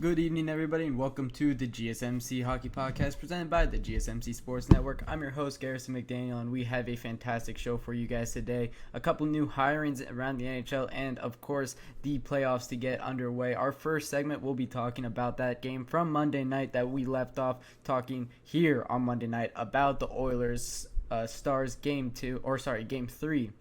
Good evening, everybody, and welcome to the GSMC Hockey Podcast presented by the GSMC Sports Network. I'm your host, Garrison McDaniel, and we have a fantastic show for you guys today. A couple new hirings around the NHL and, of course, the playoffs to get underway. Our first segment, we'll be talking about that game from Monday night that we left off talking here on Monday night about the Oilers Stars Game 3.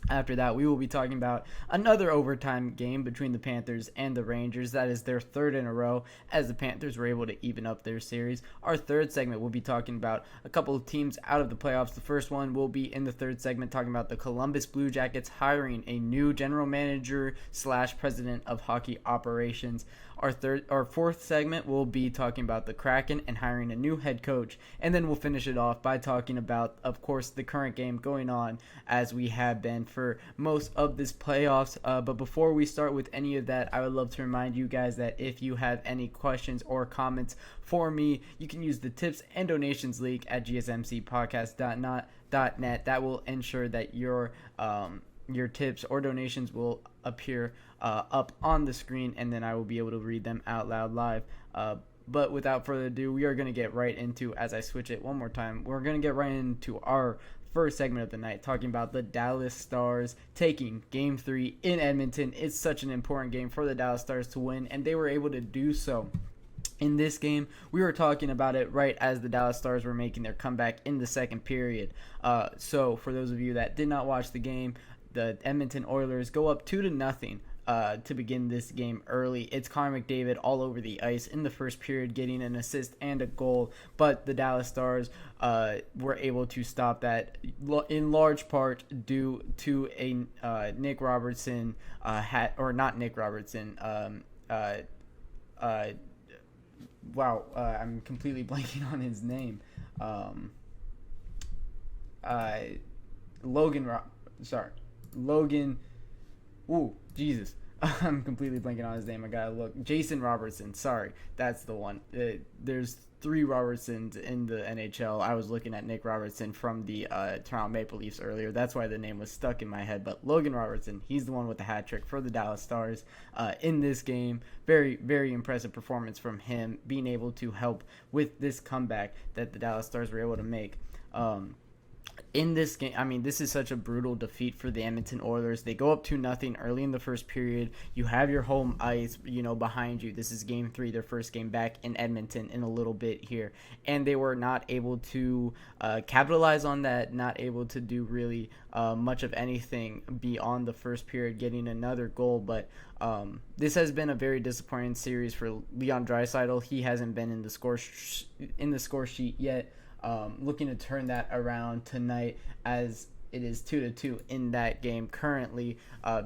After that, we will be talking about another overtime game between the Panthers and the Rangers. That is their third in a row, as the Panthers were able to even up their series. Our third segment, we'll be talking about a couple of teams out of the playoffs. The first one will be in the third segment, talking about the Columbus Blue Jackets hiring a new general manager / president of hockey operations. Our fourth segment will be talking about the Kraken and hiring a new head coach. And then we'll finish it off by talking about, of course, the current game going on as we have been for most of this playoffs. But before we start with any of that, I would love to remind you guys that if you have any questions or comments for me, you can use the tips and donations link at gsmcpodcast.net. That will ensure that your tips or donations will appear up on the screen, and then I will be able to read them out loud live. But without further ado, we are going to get right into, as I switch it one more time, we're going to get right into our first segment of the night, talking about the Dallas Stars taking Game 3 in Edmonton. It's such an important game for the Dallas Stars to win, and they were able to do so. In this game, we were talking about it right as the Dallas Stars were making their comeback in the second period. So for those of you that did not watch the game, the Edmonton Oilers go up 2-0 to begin this game early. It's Connor McDavid all over the ice in the first period, getting an assist and a goal, but the Dallas Stars were able to stop that in large part due to a Nick Robertson I'm completely blanking on his name. I'm completely blanking on his name. I gotta look. Jason Robertson. Sorry, that's the one. There's 3 Robertsons in the NHL. I was looking at Nick Robertson from the Toronto Maple Leafs earlier. That's why the name was stuck in my head. But Logan Robertson, he's the one with the hat trick for the Dallas Stars in this game. Very, very impressive performance from him, being able to help with this comeback that the Dallas Stars were able to make. In this game, this is such a brutal defeat for the Edmonton Oilers. They go up 2-0 early in the first period. You have your home ice, behind you. This is Game 3, their first game back in Edmonton in a little bit here. And they were not able to capitalize on that, not able to do really much of anything beyond the first period, getting another goal. But this has been a very disappointing series for Leon Draisaitl. He hasn't been in the score sheet yet. Looking to turn that around tonight, as it is 2-2 in that game currently.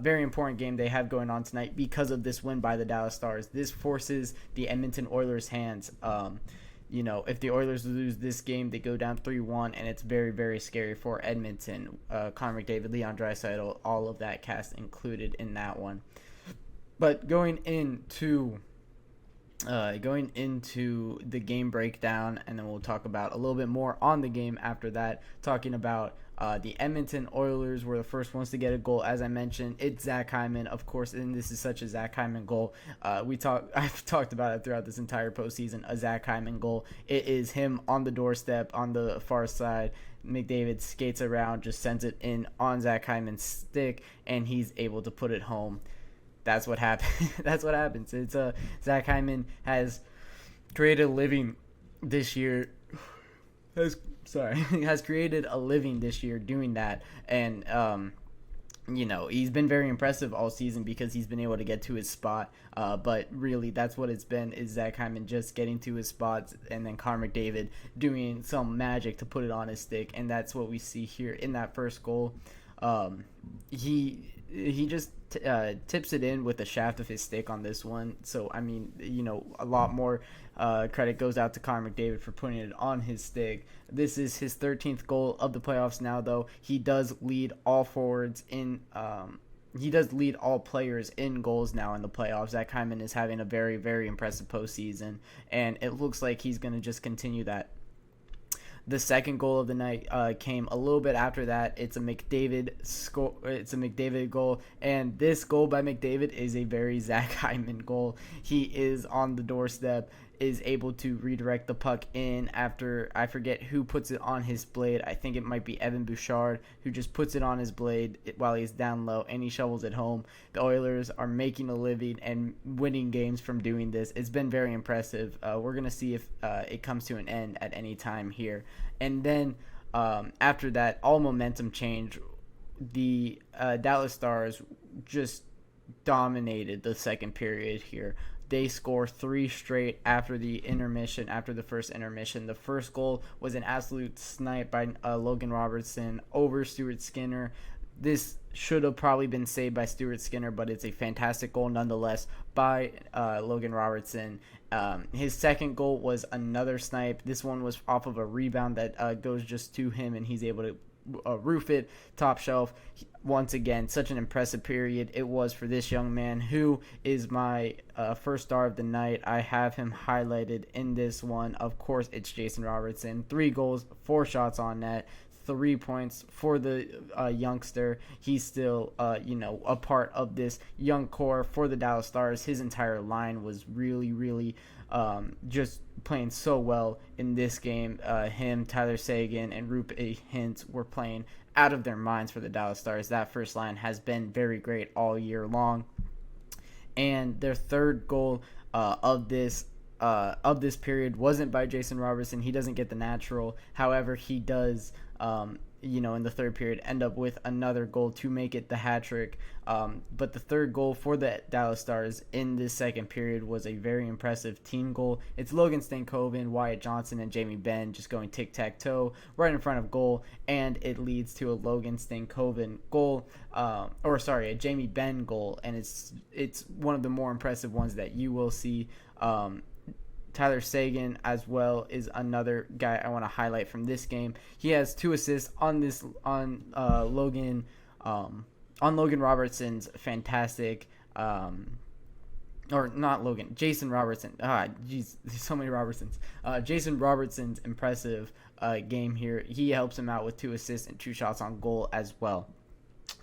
Very important game they have going on tonight because of this win by the Dallas Stars. This forces the Edmonton Oilers' hands. If the Oilers lose this game, they go down 3-1, and it's very, very scary for Edmonton. Connor McDavid, Leon Draisaitl, all of that cast included in that one. But going into the game breakdown, and then we'll talk about a little bit more on the game after that, talking about the Edmonton Oilers were the first ones to get a goal. As I mentioned, it's Zach Hyman, of course, and this is such a Zach Hyman goal. I've talked about it throughout this entire postseason, a Zach Hyman goal. It is him on the doorstep on the far side. McDavid skates around, just sends it in on Zach Hyman's stick, and he's able to put it home. That's what happened. That's what happens. It's Zach Hyman has created a living this year. Has created a living this year doing that, and he's been very impressive all season because he's been able to get to his spot. But really, that's what it's been, is Zach Hyman just getting to his spots, and then Connor McDavid doing some magic to put it on his stick, and that's what we see here in that first goal. He just tips it in with the shaft of his stick on this one. So, a lot more credit goes out to Connor McDavid for putting it on his stick. This is his 13th goal of the playoffs now, though. He does lead all forwards in he does lead all players in goals now in the playoffs. Zach Hyman is having a very, very impressive postseason, and it looks like he's going to just continue that. The second goal of the night came a little bit after that. It's a McDavid score. It's a McDavid goal, and this goal by McDavid is a very Zach Hyman goal. He is on the doorstep, is able to redirect the puck in after, I forget who puts it on his blade. I think it might be Evan Bouchard, who just puts it on his blade while he's down low, and he shovels it home. The Oilers are making a living and winning games from doing this. It's been very impressive. We're going to see if it comes to an end at any time here. And then after that, all momentum changed. The Dallas Stars just dominated the second period here. They score 3 straight after the intermission, after the first intermission. The first goal was an absolute snipe by Logan Robertson over Stuart Skinner. This should have probably been saved by Stuart Skinner, but it's a fantastic goal nonetheless by Logan Robertson. His second goal was another snipe. This one was off of a rebound that goes just to him, and he's able to roof it top shelf. Once again, such an impressive period it was for this young man, who is my first star of the night. I have him highlighted in this one. Of course, it's Jason Robertson. 3 goals, 4 shots on net, 3 points for the youngster. He's still, a part of this young core for the Dallas Stars. His entire line was really just playing so well in this game. Him, Tyler Seguin, and Rupe Hintz were playing out of their minds for the Dallas Stars. That first line has been very great all year long. And their third goal of this period wasn't by Jason Robertson. He doesn't get the natural. However, he does, in the third period, end up with another goal to make it the hat trick. But the third goal for the Dallas Stars in this second period was a very impressive team goal. It's Logan Stankoven, Wyatt Johnson, and Jamie Benn just going tic-tac-toe right in front of goal, and it leads to a Logan Stankoven goal, a Jamie Benn goal, and it's one of the more impressive ones that you will see. Tyler Seguin as well is another guy I want to highlight from this game. He has 2 assists on Logan Robertson's fantastic Jason Robertson. There's so many Robertsons. Jason Robertson's impressive game here. He helps him out with 2 assists and 2 shots on goal as well.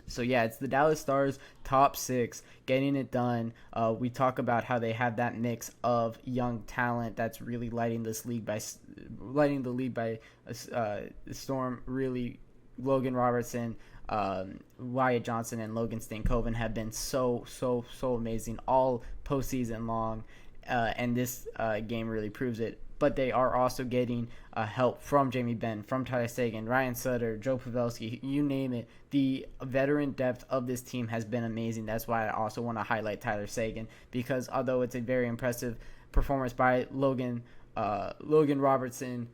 So, yeah, it's the Dallas Stars top 6 getting it done. We talk about how they have that mix of young talent that's really lighting the league by storm. Really, Logan Robertson, Wyatt Johnson, and Logan Stankoven have been so amazing all postseason long, and this game really proves it. But they are also getting help from Jamie Benn, from Tyler Seguin, Ryan Sutter, Joe Pavelski, you name it. The veteran depth of this team has been amazing. That's why I also want to highlight Tyler Seguin, because although it's a very impressive performance by Logan Robertson,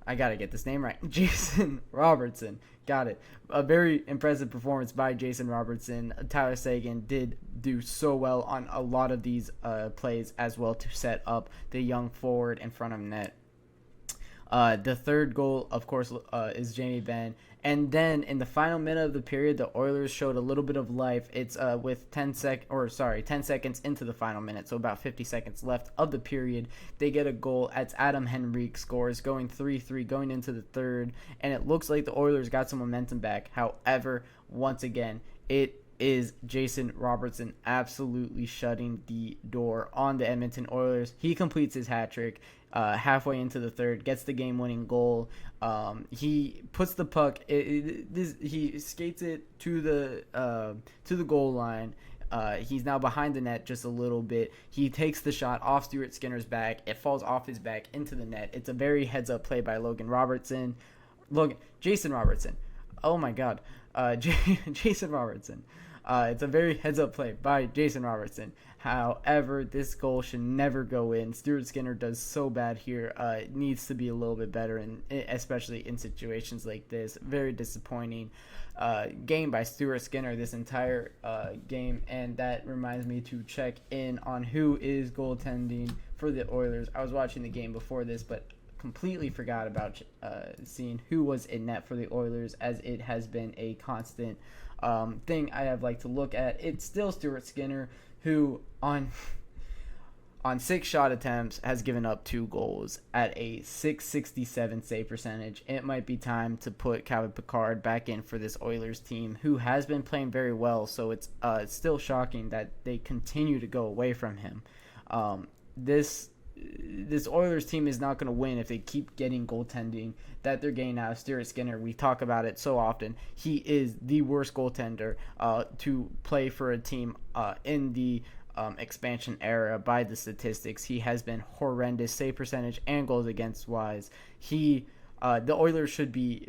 I got to get this name right. Jason Robertson. Got it. A very impressive performance by Jason Robertson. Tyler Seguin did do so well on a lot of these plays as well to set up the young forward in front of net. The third goal, of course, is Jamie Benn. And then in the final minute of the period, the Oilers showed a little bit of life. It's with 10 seconds into the final minute, so about 50 seconds left of the period. They get a goal. It's Adam Henrique scores, going 3-3, going into the third. And it looks like the Oilers got some momentum back. However, once again, it is Jason Robertson absolutely shutting the door on the Edmonton Oilers. He completes his hat trick halfway into the third, gets the game-winning goal. He puts the puck. He skates it to the goal line. He's now behind the net just a little bit. He takes the shot off Stuart Skinner's back. It falls off his back into the net. It's a very heads-up play by Jason Robertson. Oh my God, Jason Robertson. It's a very heads-up play by Jason Robertson. However, this goal should never go in. Stuart Skinner does so bad here. It needs to be a little bit better, especially in situations like this. Very disappointing game by Stuart Skinner this entire game, and that reminds me to check in on who is goaltending for the Oilers. I was watching the game before this, but completely forgot about seeing who was in net for the Oilers, as it has been a constant thing I have liked to look at. It's still Stuart Skinner, who on on 6 shot attempts, has given up 2 goals at a .667 save percentage. It might be time to put Calvin Pickard back in for this Oilers team, who has been playing very well. So it's still shocking that they continue to go away from him. This Oilers team is not going to win if they keep getting goaltending that they're getting out of Stuart Skinner. We talk about it so often. He is the worst goaltender to play for a team in the expansion era by the statistics. He has been horrendous save percentage and goals against wise. The Oilers should be,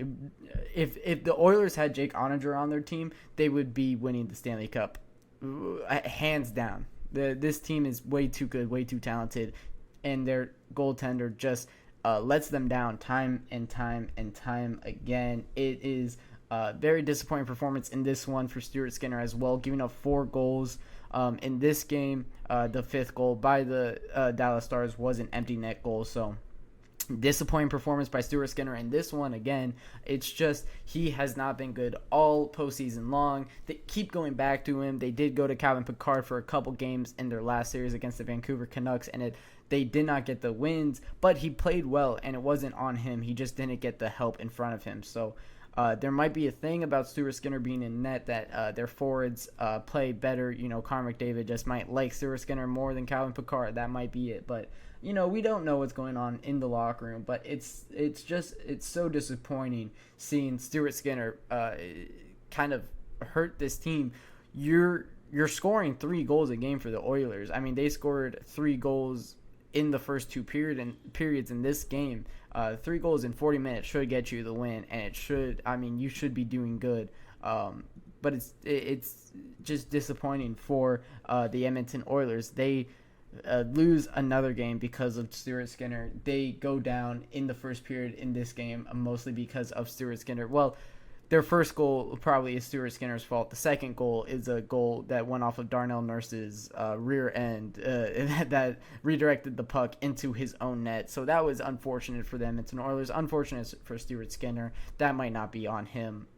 if the Oilers had Jake Onager on their team, they would be winning the Stanley Cup hands down. This team is way too good, way too talented, and their goaltender just lets them down time and time and time again. It is a very disappointing performance in this one for Stuart Skinner as well, giving up 4 goals in this game. The 5th goal by the Dallas Stars was an empty net goal, so disappointing performance by Stuart Skinner in this one. Again, it's just he has not been good all postseason long. They keep going back to him. They did go to Calvin Pickard for a couple games in their last series against the Vancouver Canucks, and they did not get the wins, but he played well, and it wasn't on him. He just didn't get the help in front of him. So there might be a thing about Stuart Skinner being in net that their forwards play better. Connor McDavid just might like Stuart Skinner more than Calvin Pickard. That might be it, but we don't know what's going on in the locker room. But it's so disappointing seeing Stuart Skinner kind of hurt this team. You're scoring 3 goals a game for the Oilers. I mean, they scored 3 goals in the first 2 periods in this game. 3 goals in 40 minutes should get you the win, and you should be doing good. But it's just disappointing for the Edmonton Oilers. They lose another game because of Stuart Skinner. They go down in the first period in this game, mostly because of Stuart Skinner. Well, their first goal probably is Stuart Skinner's fault. The second goal is a goal that went off of Darnell Nurse's rear end that redirected the puck into his own net. So that was unfortunate for them. It's an Oilers. Unfortunate for Stuart Skinner. That might not be on him.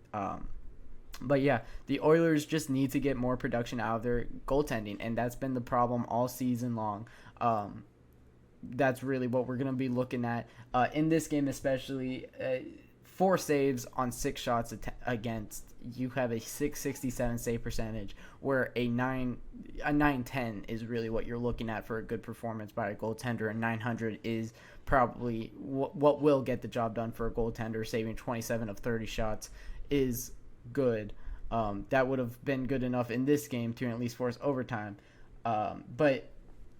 But yeah, the Oilers just need to get more production out of their goaltending, and that's been the problem all season long. That's really what we're going to be looking at in this game, especially. 4 saves on 6 shots against. You have a .667 save percentage, where a 910 is really what you're looking at for a good performance by a goaltender, and 900 is probably what will get the job done for a goaltender. Saving 27 of 30 shots is good. That would have been good enough in this game to at least force overtime. But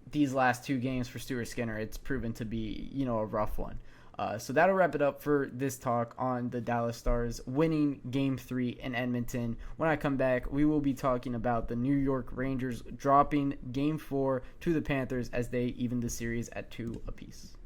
these last 2 games for Stuart Skinner, it's proven to be a rough one. So that'll wrap it up for this talk on the Dallas Stars winning Game 3 in Edmonton. When I come back, we will be talking about the New York Rangers dropping Game 4 to the Panthers as they even the series at 2 apiece.